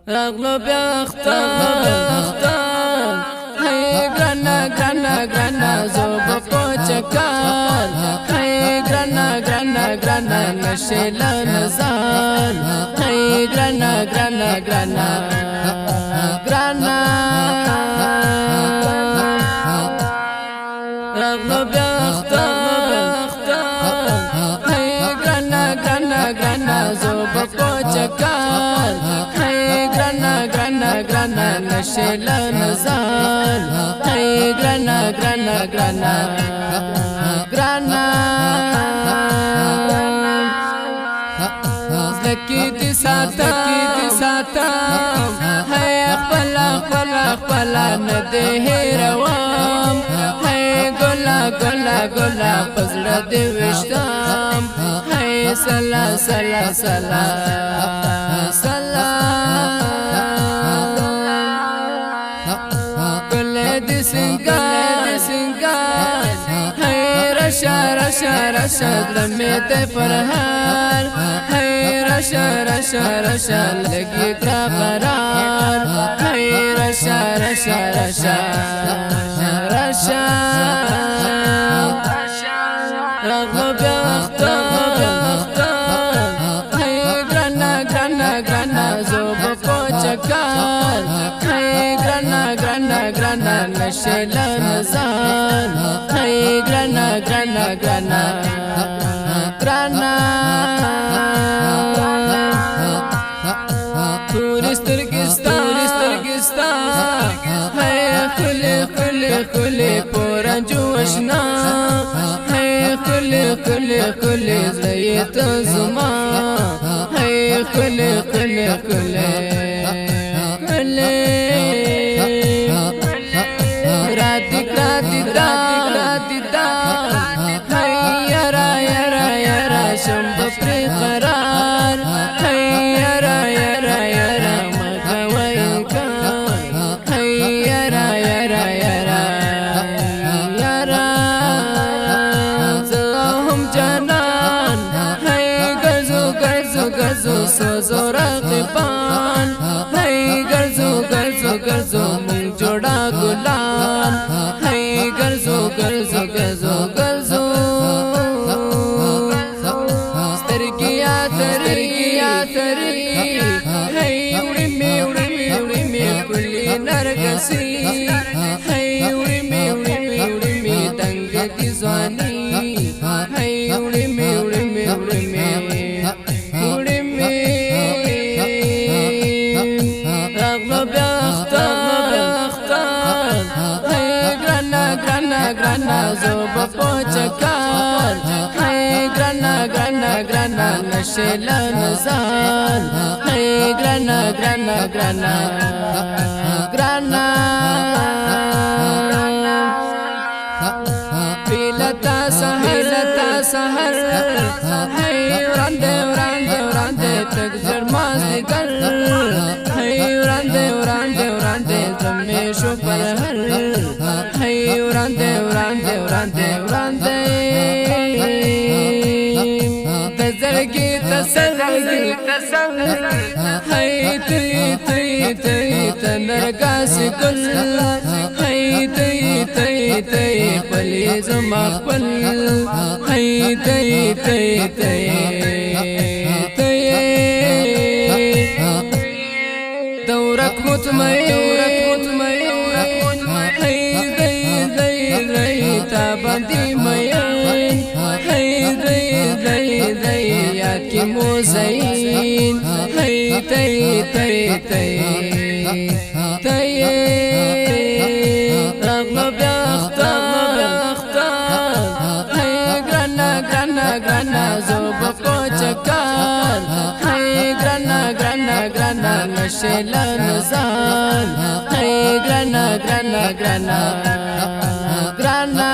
راغلو بیا اختر هی گرانا گرانا گرانا زوب پوچکار هی گرانا گرانا گرانا نشیل نزار هی گرانا گرانا گرانا گرانا راغلو بیا اختر هی گرانا گرانا گرانا زوب پوچکار گرانا گرانا گرانا نشیل نزار هی گرانا گرانا گرانا گرانا زکی دی ساتم هی خپلا خپلا خپلا ندی هیروام هی گلا گلا گلا پزړه دی وشتم هی سلا سلا سلا سلا رشا لمیت فرحان ہے رشا رشا رشا لگی کرا قرار ہے رشا رشا رشا رشا رغم بیاختار ہے گرانا گرانا گرانا زوب پوچکار ہے گرانا گرانا گرانا نشیل نزار ہے گرانا گرانا گرانا گرانا تورسترگستان ہے خلی خلی خلی پورا جوشنا ہے خلی خلی خلی زیت زمان ہے خلی خلی خلی خلی راتی راتی راتی ہے یرا یرا یرا شمب پر قرار ہے یرا یرا یرا مگوئی کا ہے یرا یرا یرا یرا زہم جنان ہے گرزو گرزو گرزو سوزو رقبان ہے گرزو گرزو گرزو من جوڑا گلان ہے گرزو گرزو گرزو گرزو سترگیا ترگیا تری ہے اڑی میں کلی نرگسی ہے اڑی میں دنگ کی زوانی ہے اڑی میں رغم بیاختار ہے گرانا گرانا گرانا زوب پوچکار ہے گرانا گرانا گرانا نشیل نزار ہے گرانا گرانا گرانا گرانا پیلتا سحر ہے ورانده ورانده ورانده تک جرماز دیگر ہے ورانده ورانده ورانده زمی شو پر ہر ہے ورانده ورانده ورانده ورانده تزرگی تصور ہے تی تنرگاس گل ہے تی پلی زما پل ہے تی دورک مطمئن ہے دی تابندی مین ہے دی یاد کی موزین ہے تی رغم بیاختار ہے گرانا گرانا گرانا زوب پوچکار ہے گرانا گرانا گرانا نشیل نزار ہے گرانا گرانا گرانا گرانا